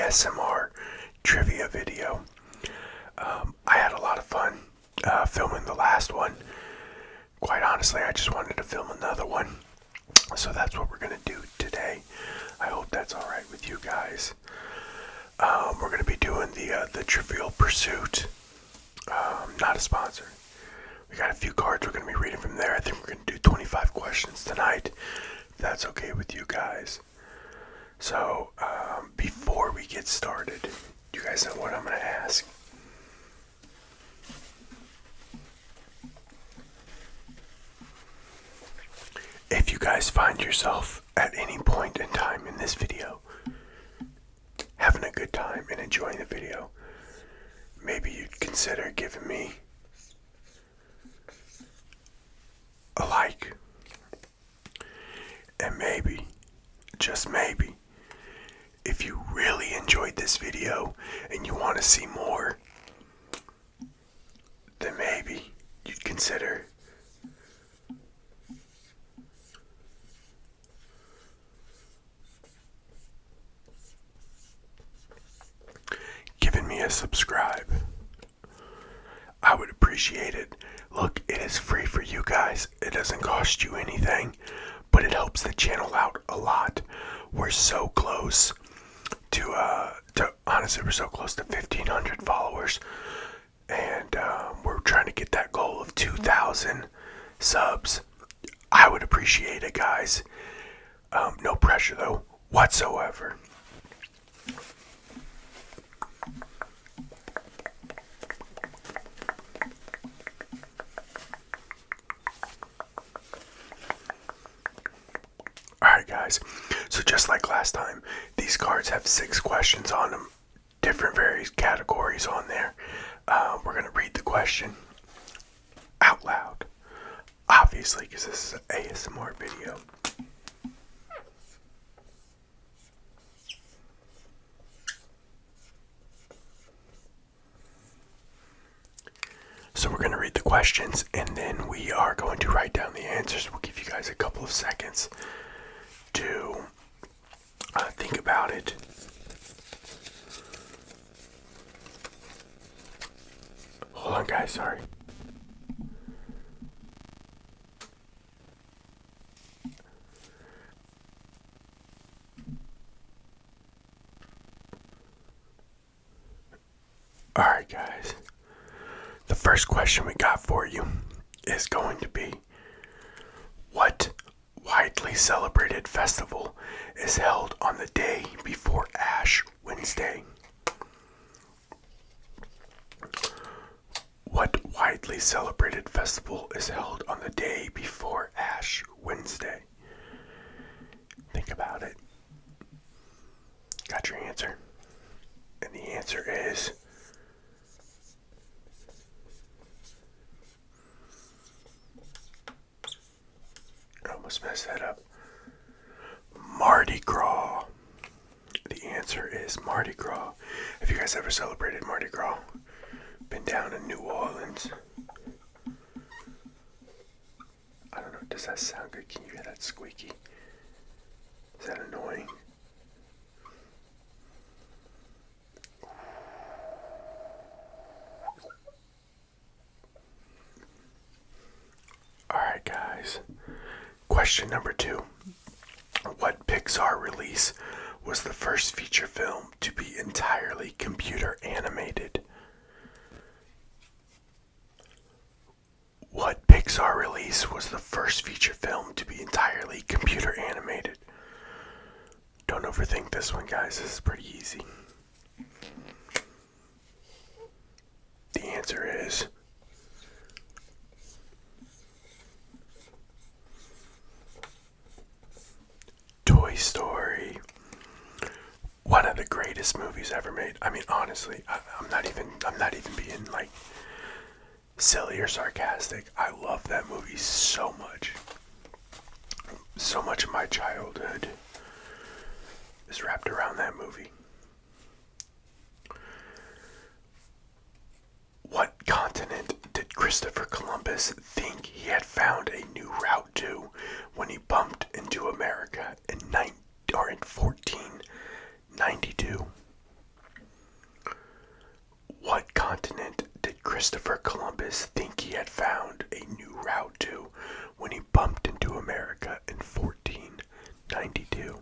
ASMR trivia video. I had a lot of fun filming the last one. Quite honestly, I just wanted to film another one. So that's what we're going to do today. I hope that's alright with you guys. We're going to be doing the Trivial Pursuit. Not a sponsor. We got a few cards we're going to be reading from there. I think we're going to do 25 questions tonight. If that's okay with you guys. So, before we get started, you guys know what I'm going to ask? If you guys find yourself at any point in time in this video having a good time and enjoying the video, maybe you'd consider giving me a like. And maybe, just maybe, if you really enjoyed this video and you want to see more, then maybe you'd consider giving me a subscribe. I would appreciate it. Look, it is free for you guys. It doesn't cost you anything, but it helps the channel out a lot. We're so close to honestly, we're so close to 1,500 followers, and we're trying to get that goal of 2,000 subs. I would appreciate it, guys. No pressure though, whatsoever. Alright guys, so just like last time, these cards have 6 questions on them, different various categories on there. We're going to read the question out loud, obviously, because this is an ASMR video. So we're going to read the questions, and then we are going to write down the answers. We'll give you guys a couple of seconds to think about it. Hold on, guys, sorry. Alright, guys. The first question we got for you is going to be, what widely celebrated festival is held on the day before Ash Wednesday? What widely celebrated festival is held on the day before Ash Wednesday? Think about it. Got your answer? And the answer is I almost messed that up. Mardi Gras. The answer is Mardi Gras. Have you guys ever celebrated Mardi Gras? Been down in New Orleans? I don't know, does that sound good? Can you hear that squeaky? Is that annoying? Alright guys. Question number 2. What Pixar release was the first feature film to be entirely computer animated? What Pixar release was the first feature film to be entirely computer animated? Don't overthink this one, guys. This is pretty easy. The answer is Toy Story. One of the greatest movies ever made. I mean, honestly, I'm not even being like silly or sarcastic. I love that movie so much. So much of my childhood is wrapped around that movie. What continent did Christopher Columbus think he had found a new route to when he bumped into America in 1492? Christopher Columbus think he had found a new route to when he bumped into America in 1492?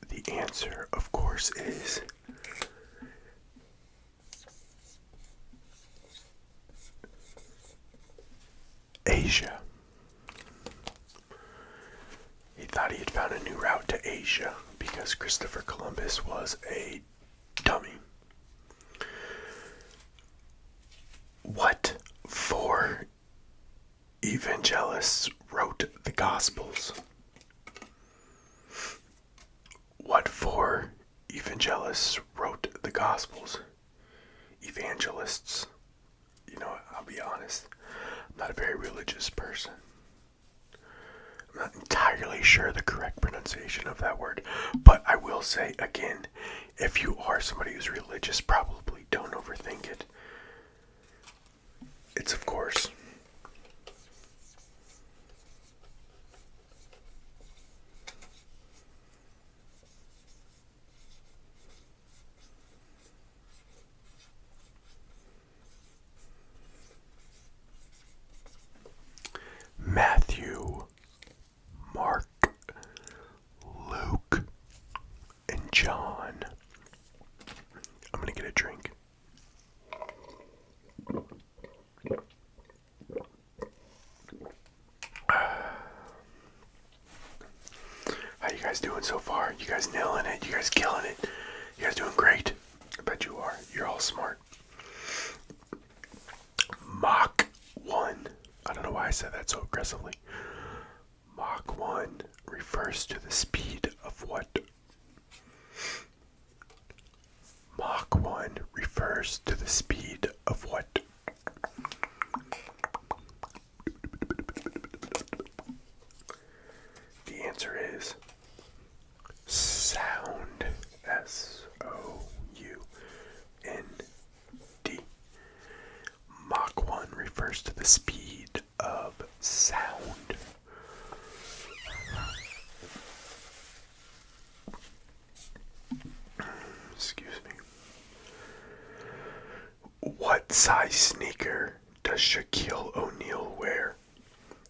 The answer, of course, is Asia. He thought he had found a new route to Asia because Christopher Columbus was a dummy. What four evangelists wrote the Gospels? What four evangelists wrote the Gospels? Evangelists. You know, I'll be honest, I'm not a very religious person. I'm not entirely sure the correct pronunciation of that word, but I will say again, if you are somebody who's religious, probably don't overthink it. It's, of course, Matthew, Mark, Luke, and John. I'm gonna get a drink. How you guys doing so far? You guys nailing it? You guys killing it? You guys doing great? I bet you are. You're all smart. Mach 1. I don't know why I said that so aggressively. Mach 1 refers to the speed of what? Mach 1 refers to the speed of what? The answer is sound. S-O-U-N-D. Mach 1 refers to the speed of sound. Excuse me. What size sneaker does Shaquille O'Neal wear?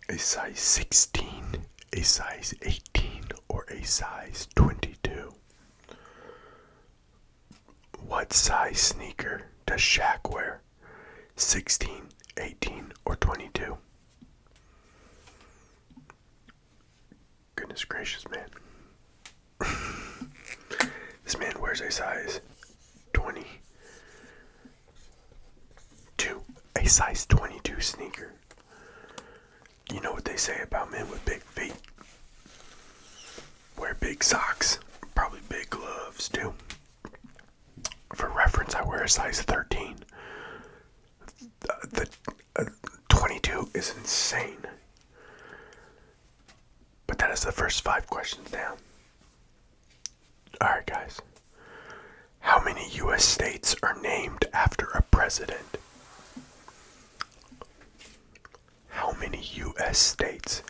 A size 16, a size 18, or a size 22? What size sneaker does Shaq wear? 16, 18, or 22? Goodness gracious, man. This man wears a size 22. A size 22 sneaker. You know what they say about men with big feet? Wear big socks. Probably big gloves, too. For reference, I wear a size 13. The 22 is insane. But that is the first 5 questions down. Alright, guys. How many U.S. states are named after a president? How many U.S. states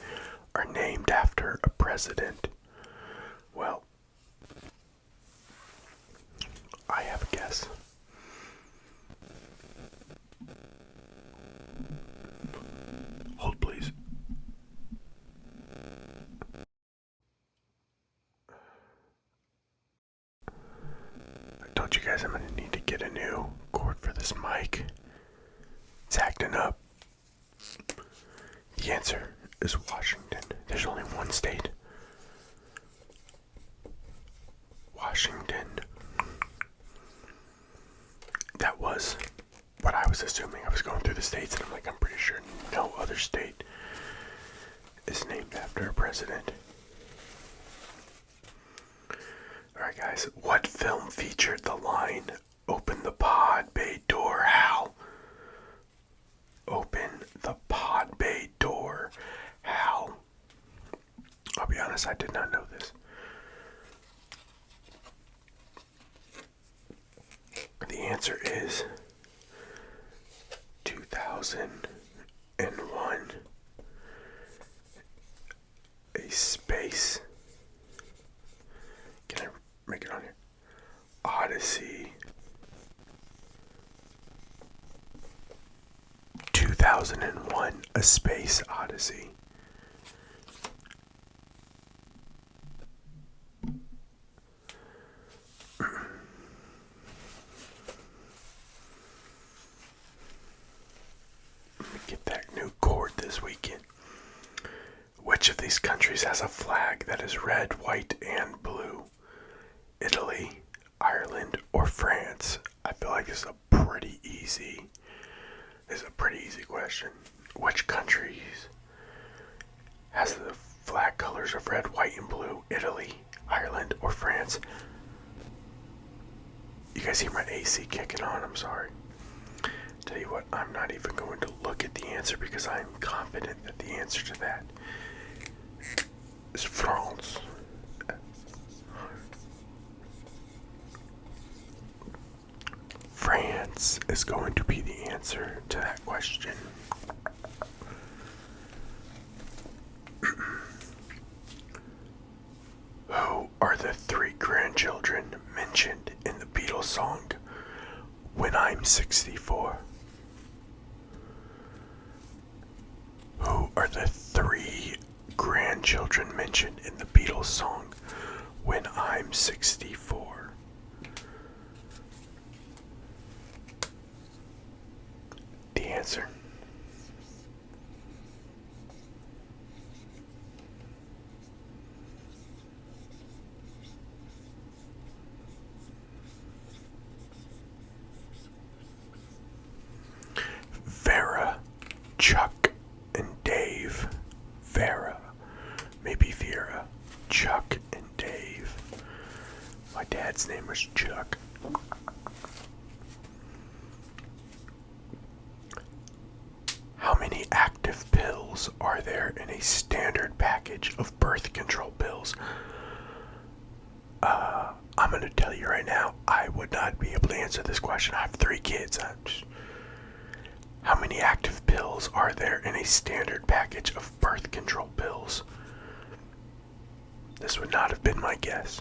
are named after a president? Well, I have a guess. Hold, please. I told you guys I'm going to need to get a new cord for this mic. It's acting up. The answer is Washington. There's only one state. Washington. That was what I was assuming. I was going through the states and I'm like, I'm pretty sure no other state is named after a president. Alright guys, what film featured the line, "Open the pod bay door, Hal"? Open the pod bay door, Hal. I'll be honest, I did not know this. The answer is 2001. A Space. Can I Odyssey. 2001, A Space Odyssey. Get that new cord this weekend. Which of these countries has a flag that is red, white, and blue? Italy, Ireland, or France? I feel like this is a pretty easy question. Which countries has the flag colors of red, white, and blue? Italy, Ireland, or France? You guys hear my AC kicking on? I'm sorry. Tell you what, I'm not even going to look at the answer because I'm confident that the answer to that is France. France is going to be the answer to that question. Who are the three grandchildren mentioned in the Beatles song When I'm 64? Who are the three grandchildren mentioned in the Beatles song When I'm 64? The answer. Vera, Chuck, and Dave. Vera, maybe Vera, Chuck, and Dave. My dad's name was Chuck. How many active pills are there in a standard package of birth control pills? I'm going to tell you right now, I would not be able to answer this question. I have 3 kids. How many active pills are there in a standard package of birth control pills? This would not have been my guess.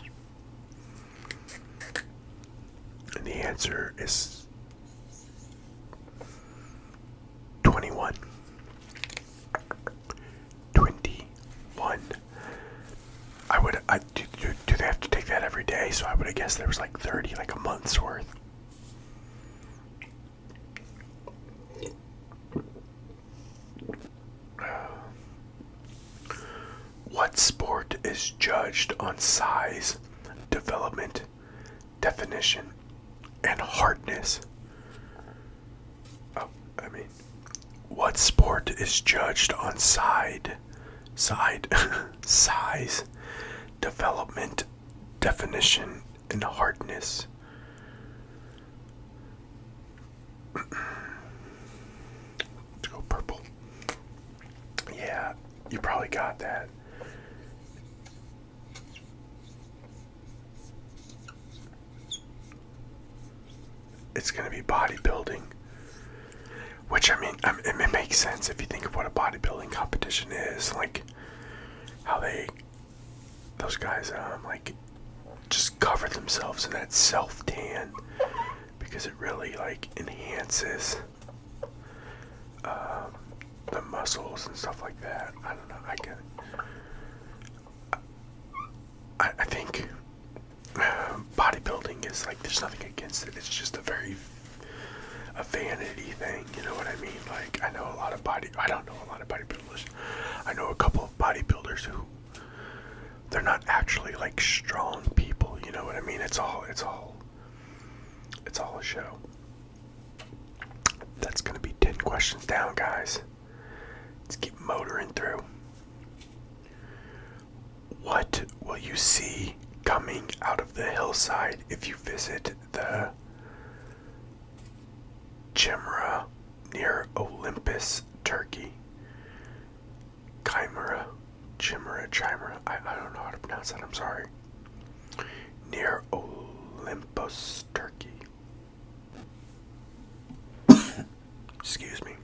And the answer is 21. 21. Do they have to take that every day? So I would have guessed there was like 30, like a month's worth. What sport is judged on size, development, definition, and hardness? What sport is judged on size, development, definition, and hardness? Let's go purple. Yeah, you probably got that. It's going to be bodybuilding. Which, it makes sense if you think of what a bodybuilding competition is. Like, how those guys, just cover themselves in that self-tan. Because it really, enhances the muscles and stuff like that. I don't know, I think bodybuilding is, there's nothing against it. It's just a vanity thing, you know what I mean? I don't know a lot of bodybuilders. I know a couple of bodybuilders who, they're not actually, strong people, you know what I mean? It's all a show. That's gonna be 10 questions down, guys. Let's keep motoring through. What will you see coming out of the hillside if you visit the Chimera near Olympus, Turkey? Chimera. I don't know how to pronounce that, I'm sorry. Near Olympus, Turkey. Excuse me.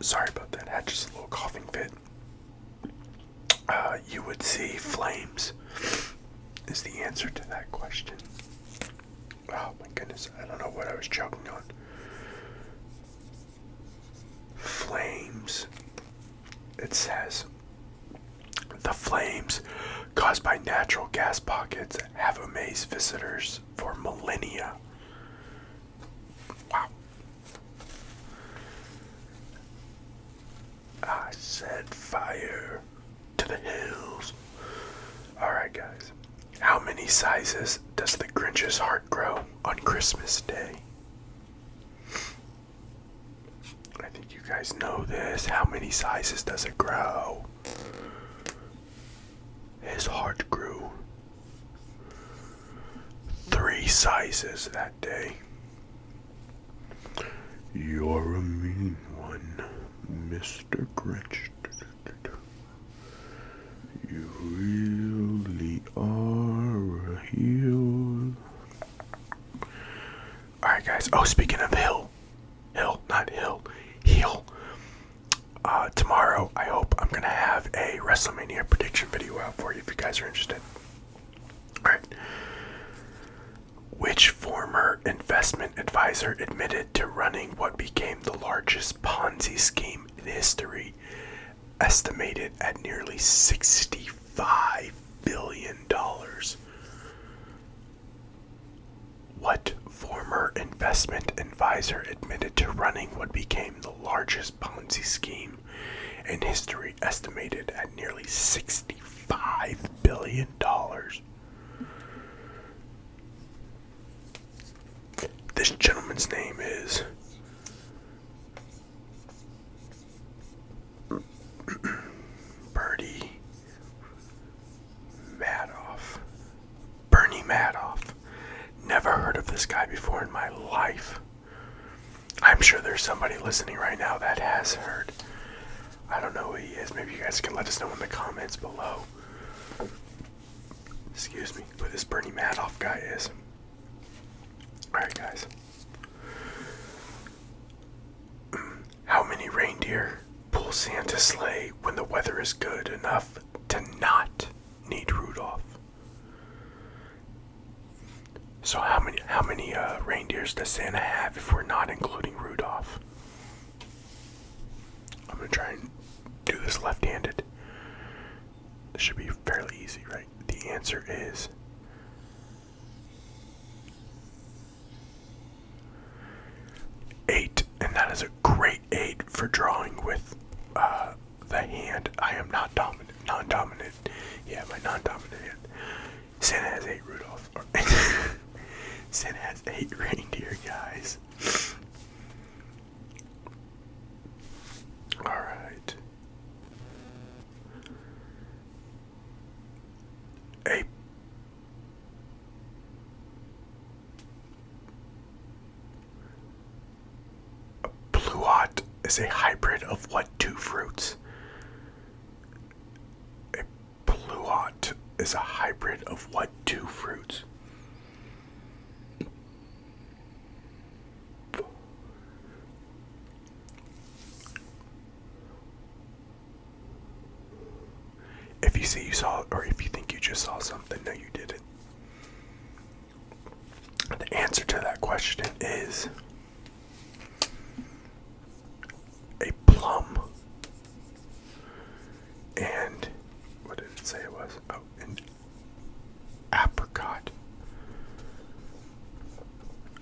Sorry about that. I had just a little coughing fit. you would see flames, is the answer to that question. Oh my goodness, I don't know what I was choking on. Flames. It says, the flames caused by natural gas pockets have amazed visitors for millennia. Wow. I said fire to the hills. Alright, guys. How many sizes does the Grinch's heart grow on Christmas Day? I think you guys know this. How many sizes does it grow? His heart grew 3 sizes that day. You're a mean one, Mr. Grinch. You really are a heel. Alright, guys. Oh, speaking of heel. Tomorrow, I hope I'm going to have a WrestleMania prediction video out for you if you guys are interested. Alright. Which former investment advisor admitted to running what became the largest Ponzi scheme in history, estimated at nearly $65 billion? What former investment advisor admitted to running what became the largest Ponzi scheme in history, estimated at nearly $65 billion? This gentleman's name is Bernie Madoff. Never heard of this guy before in my life. I'm sure there's somebody listening right now that has heard. I don't know who he is. Maybe you guys can let us know in the comments below. Excuse me, who this Bernie Madoff guy is. Alright, guys. How many reindeer pull Santa's sleigh when the weather is good enough to not need Rudolph? So how many reindeers does Santa have if we're not including Rudolph? I'm gonna try and do this left-handed. This should be fairly easy, right? The answer is 8, and that is a great 8 for drawing with the hand. I am not non-dominant. Yeah, my non-dominant hand. Santa has 8 Rudolph. Santa has 8 reindeer, guys. Alright. A pluot is a hybrid of what 2 fruits? A pluot is a hybrid of what 2 fruits? If you see you saw, or if you think you just saw something, no, you didn't. The answer to that question is a plum. And what did it say it was? Oh, an apricot.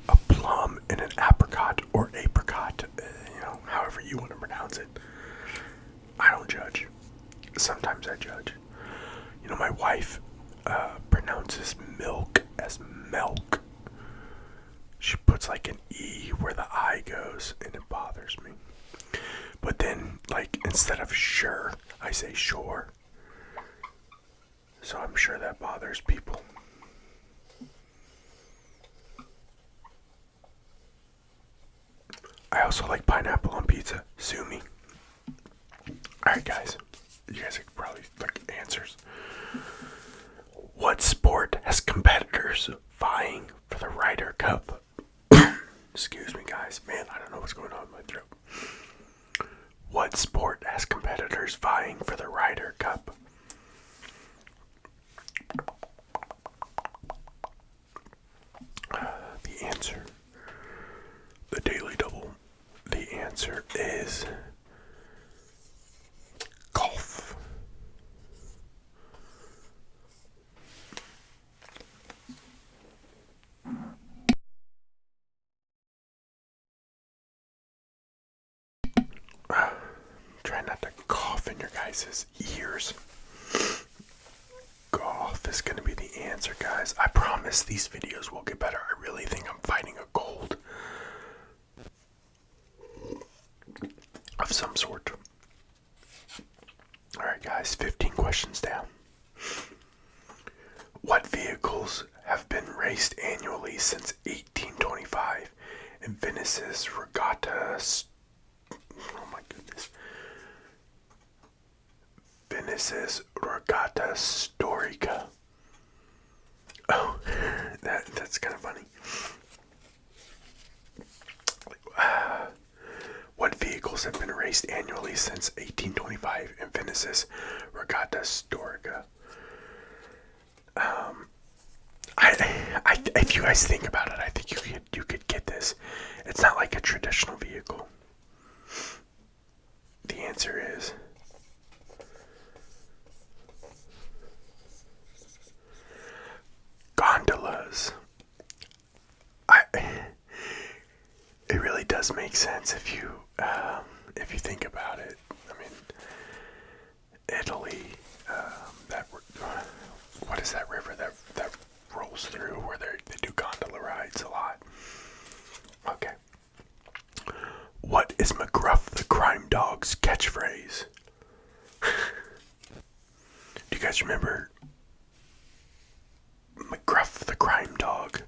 A plum and an apricot, or apricot, however you want to pronounce it. I don't judge. Sometimes I judge. My wife pronounces milk as milk. She puts like an E where the I goes, and it bothers me. But then, instead of sure, I say sure. So I'm sure that bothers people. I also like pineapple on pizza. Sue me. Alright, guys. You guys are probably answers. What sport has competitors vying for the Ryder Cup? Excuse me, guys. Man, I don't know what's going on in my throat. What sport has competitors vying for the Ryder Cup? his ears. Golf is going to be the answer, guys. I promise these videos will get better. I really think I'm fighting a cold of some sort. Alright, guys, 15 questions down. What vehicles have been raced annually since 1825 in Venice's Regatta? Oh my goodness. Venice's Regatta Storica. Oh, that's kind of funny. What vehicles have been raced annually since 1825 in Venice's Regatta Storica? If you guys think about it, I think you could get this. It's not like a traditional vehicle. The answer is gondolas. It really does make sense if you think about it. I mean, Italy, what is that river that rolls through where they do gondola rides a lot? Okay. What is McGruff the Crime Dog's catchphrase? Do you guys remember McGruff the Crime Dog?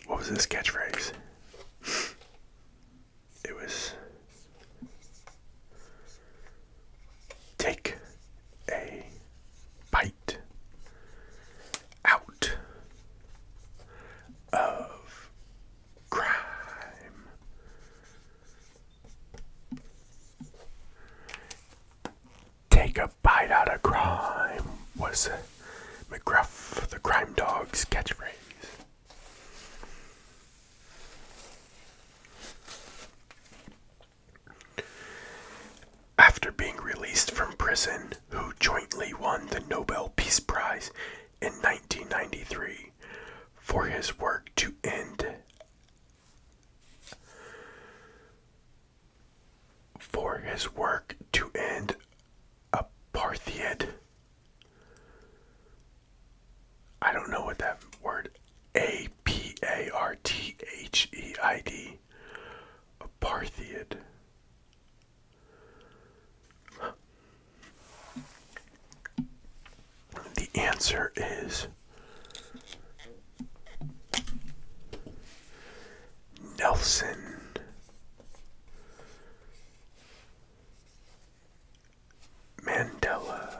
What was his catchphrase? It was, take a bite out of crime. Take a bite out of crime was McGruff the Crime Dog's catchphrase. After being released from prison, who jointly won the Nobel Peace Prize in 1993 for his work to end apartheid. I don't know what that word, apartheid, apartheid. The answer is Nelson Mandela.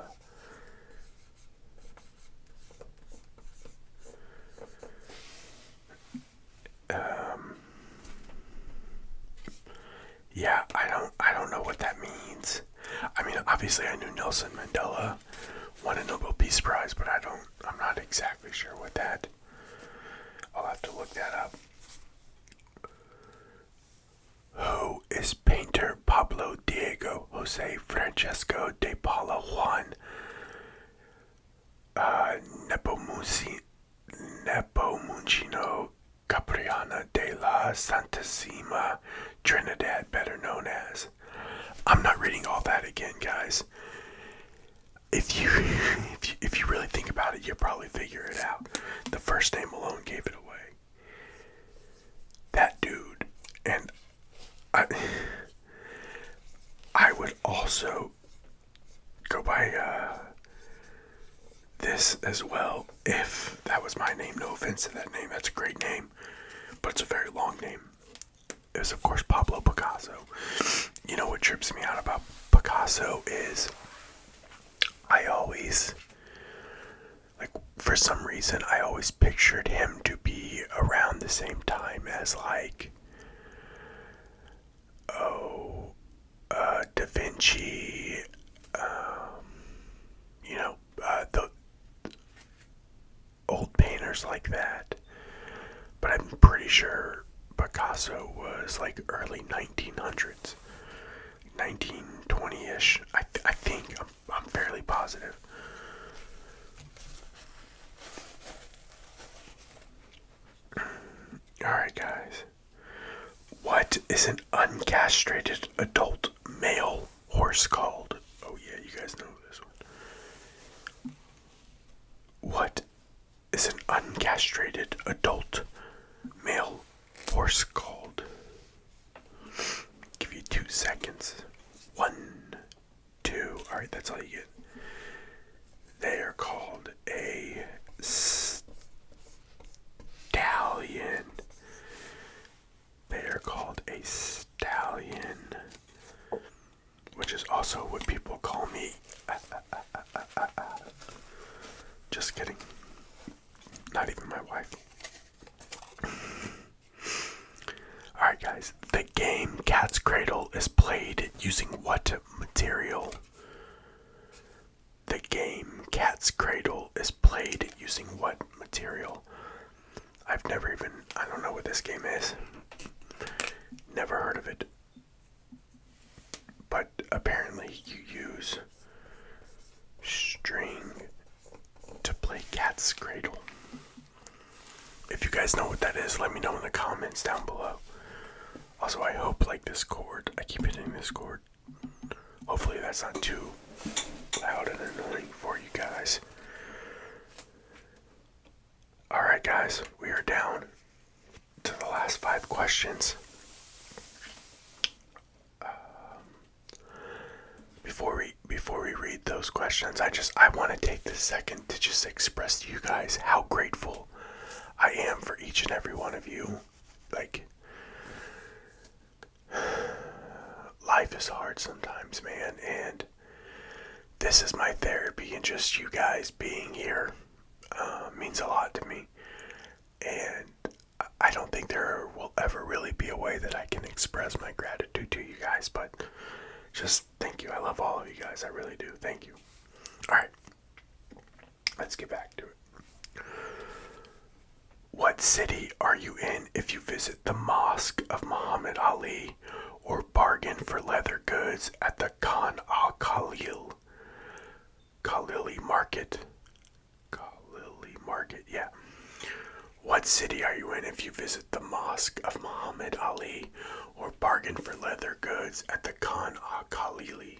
Yeah, I don't know what that means. I mean, obviously I knew Nelson Mandela won a Nobel Peace Prize, but I'm not exactly sure what that. I'll have to look that up. Who is painter Pablo Diego Jose Francesco de Paula Juan Nepomuceno Capriana de la Santissima Trinidad, better known as? I'm not reading all that again, guys. If you really think about it, you'll probably figure it out. The first name alone gave it away. That dude, and I would also go by this as well if that was my name. No offense to that name, that's a great name, but it's a very long name. It was, of course, Pablo Picasso. You know what trips me out about Picasso is I always, for some reason, I always pictured him to be around the same time as, Da Vinci, the old painters like that. But I'm pretty sure Picasso was early 1900s, 1920-ish. I think I'm fairly positive. Alright, guys. What is an uncastrated adult male horse called? Oh, yeah. you guys know this one. What is an uncastrated adult male horse called? Give you 2 seconds. 1, 2. Alright, that's all you get. They are called a stallion. They are called a stallion, which is also what people call me. Just kidding. Not even my wife. Alright guys, the game Cat's Cradle is played using what material? The game Cat's Cradle is played using what material? I don't know what this game is. Never heard of it. But apparently you use string to play Cat's Cradle. If you guys know what that is, let me know in the comments down below. Also, I hope, like, this cord, I keep hitting this cord. Hopefully that's not too loud and annoying for you guys. Alright guys, we are down to the last 5 questions. Before we read those questions, I want to take this second to just express to you guys how grateful I am for each and every one of you. Like, life is hard sometimes, man, and this is my therapy, and just you guys being here means a lot to me. And I don't think there will ever really be a way that I can express my gratitude to you guys, but just thank you. I love all of you guys. I really do. Thank you. Alright. Let's get back to it. What city are you in if you visit the Mosque of Muhammad Ali or bargain for leather goods at the Khan al-Khalili Market? Khalili Market, yeah. What city are you in if you visit the Mosque of Muhammad Ali or bargain for leather goods at the Khan al-Khalili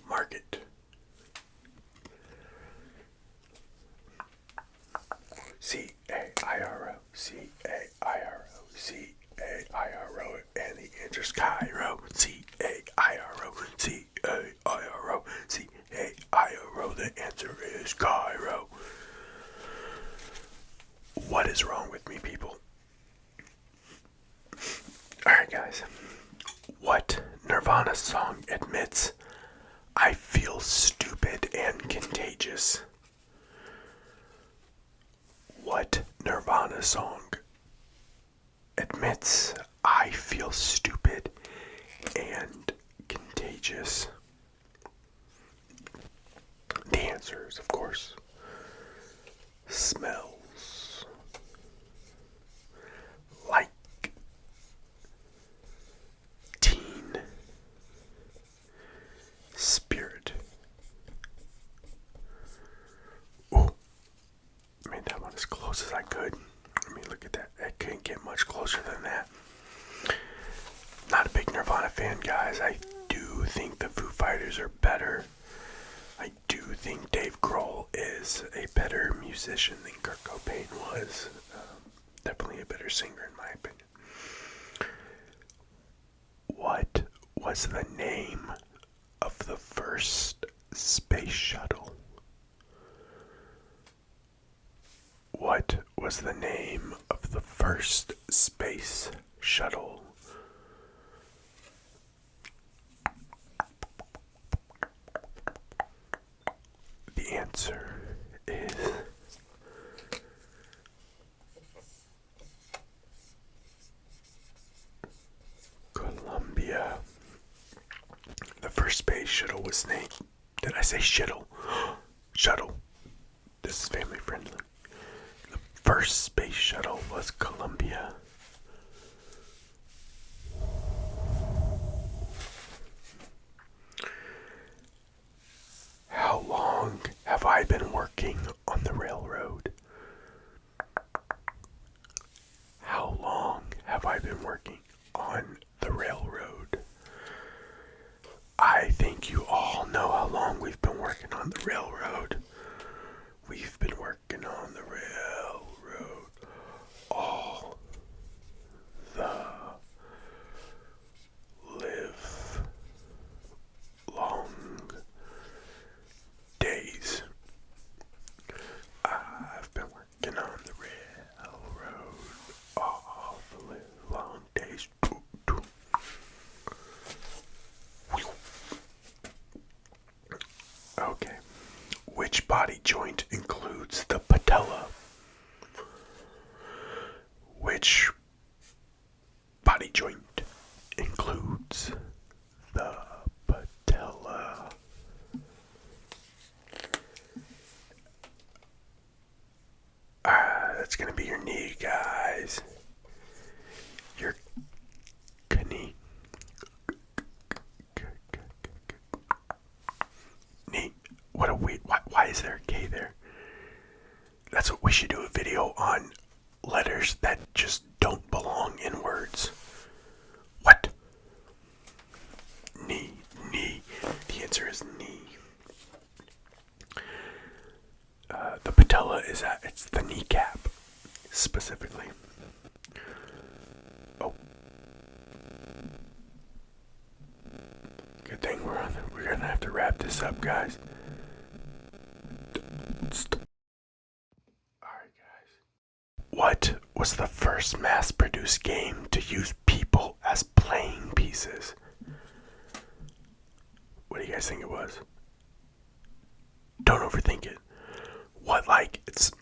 Market? C-A-I-R-O, C-A-I-R-O, C-A-I-R-O, and the answer's Cairo. C-A-I-R-O, C-A-I-R-O, C-A-I-R-O, the answer is Cairo. What is wrong with me, people? Alright guys, what Nirvana song admits I feel stupid and contagious? What Nirvana song admits I feel stupid and contagious? The answer is, of course, Smells Like Teen Spirit. Ooh, I made that one as close as I could. I mean, look at that. I couldn't get much closer than that. Not a big Nirvana fan, guys. I do think the Foo Fighters are better. I do think Dave Grohl is a better musician than Kurt Cobain was. Definitely a better singer, in my opinion. What was the name of the first space shuttle? What was the name of the first space shuttle? The answer is Columbia. The first space shuttle was named. Did I say shuttle? Shuttle. This is family friendly. The first space shuttle was Columbia. How long have I been working on the railroad? How long have I been working on the railroad? I think you all know how long long we've been working on the railroad. We've been working on the railroad all the live long days. I've been working on the railroad all the live long days. Okay. Which body joint includes the patella? Which body joint includes the patella? That's gonna be your knee, guys. Your knee. Knee. What a weird. Why is there a K there? That's what we should do, a video on letters that just don't belong in words. What? Knee. The answer is knee. The patella it's the kneecap, specifically. Oh. Good thing we're gonna have to wrap this up, guys. Alright, guys. What was the first mass-produced game to use people as playing pieces? What do you guys think it was? Don't overthink it. It's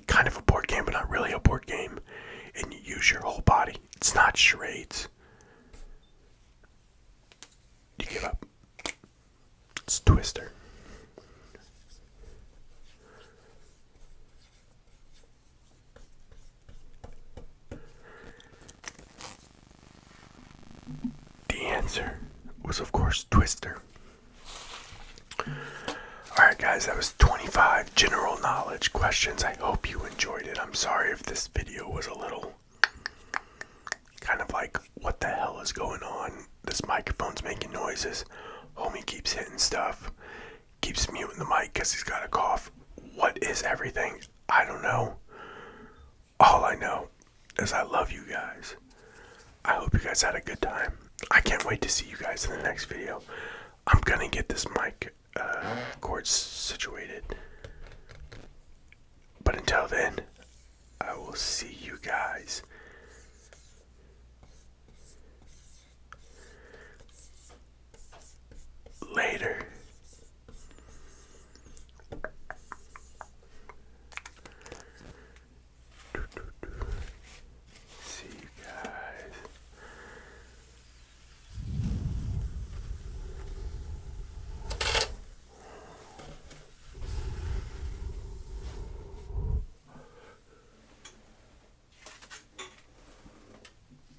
kind of a board game, but not really a board game. And you use your whole body. It's not charades. You give up. It's Twister. The answer was, of course, Twister. Alright guys, that was 25 general knowledge questions. I hope you enjoyed it. I'm sorry if this video was a little kind of like, what the hell is going on? This microphone's making noises. Homie keeps hitting stuff. Keeps muting the mic because he's got a cough. What is everything? I don't know. All I know is I love you guys. I hope you guys had a good time. I can't wait to see you guys in the next video. I'm gonna get this mic cords situated. But until then, I will see you guys later.